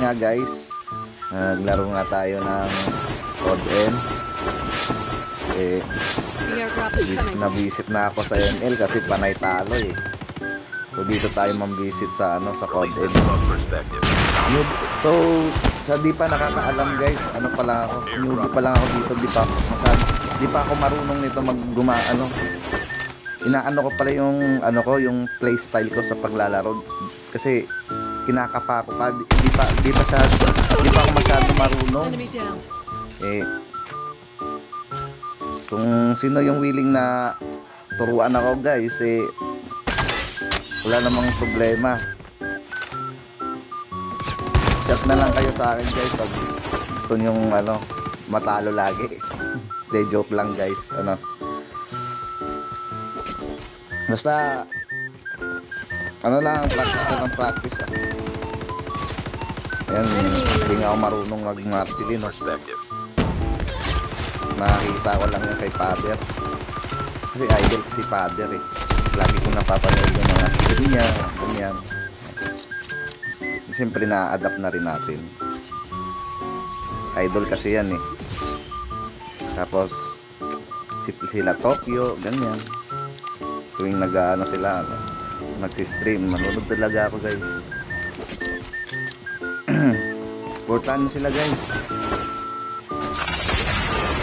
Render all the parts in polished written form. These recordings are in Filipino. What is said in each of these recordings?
nga guys, naglaro nga tayo ng Code M. Nabisit na ako sa ML kasi panay talo eh. So dito tayo mambisit sa sa Code M. So sa di pa nakakaalam guys, pa lang ako, newbie pa lang ako dito, di pa ako marunong nito inaano ko pala yung yung playstyle ko sa paglalaro kasi kinakapa ko pa, di pa ako masyado marunong. Kung sino yung willing na turuan ako guys, wala namang problema. Chat na lang kayo sa akin guys pag gusto nyong matalo lagi. De joke lang guys, basta lang, practice na ng practice Ayan, hindi nga ako marunong mag-marcel Nakita ko lang yan kay Father. Kasi idol ko si Father eh. Lagi ko napapanood yung mga skill niya, ganyan. Siyempre na-adapt na rin natin. Idol kasi yan eh. Tapos sila Tokyo, ganyan. Tuwing sila nagsi-stream, manonood talaga ako guys. Importante sila guys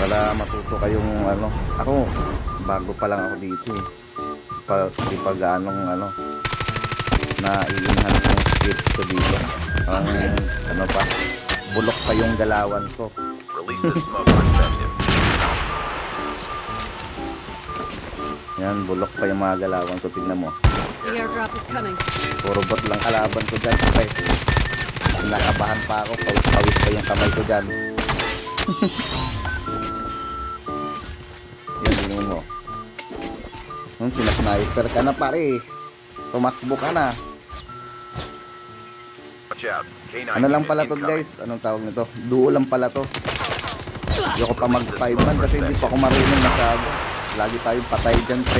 para matuto kayong ako bago pa lang ako dito eh. Di pa ganong na i-enhance yung skills ko dito. Pa bulok pa yung galawan ko. Yan, bulok pa yung mga galawan ko. Tignan mo. Puro bot lang kalaban ko dyan. Okay. Nakabahan pa ako. Pawis-pawis pa yung kamay ko dyan. Yan, tingnan mo. Sinasniper ka na pare. Tumakbo ka na. Lang pala to guys. Anong tawag nito? Duo lang pala to. Hindi ako pa mag 5 man kasi hindi pa ako marunong masyado. Lagi tayong patay dyan, pre.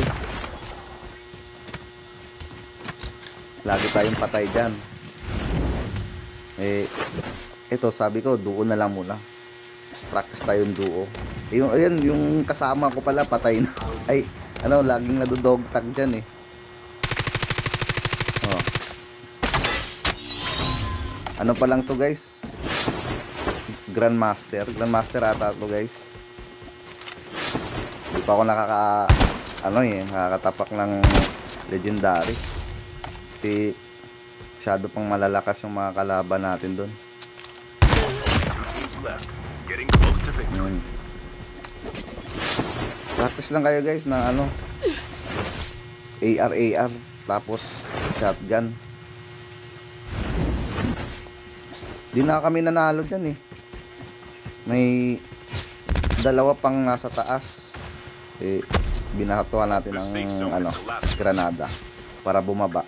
Lagi tayong patay dyan. Ito sabi ko, duo na lang muna. Practice tayong duo. Ayan, yung kasama ko pala, patay na. Ay, laging nadudog tag dyan eh. Pa lang to guys? Grandmaster ata to guys. Hindi pa ako nakakatapak ng legendary. Kasi masyado pang malalakas yung mga kalaban natin doon. Practice lang kayo guys na AR tapos shotgun. Di na kami nanalo dyan eh. May dalawa pang nasa taas. Binahatuan natin ng granada para bumaba.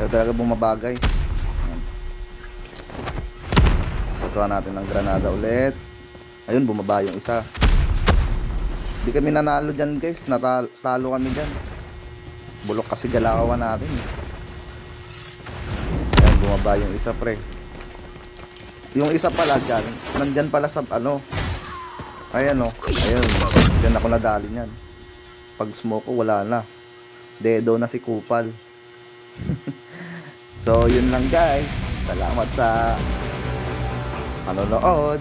Ayaw talaga bumaba guys. Hatuan natin ng granada ulit. Ayun, bumaba yung isa. Di kami nanalo dyan guys. Natalo kami dyan. Bulok kasi galawan natin. Ayun, bumaba yung isa pre. Yung isa pala dyan, nandyan pala sa ayan ayun, dyan ako nadali nyan. Pag smoke ko, wala na. Dedo na si Kupal. So, yun lang guys. Salamat sa panonood.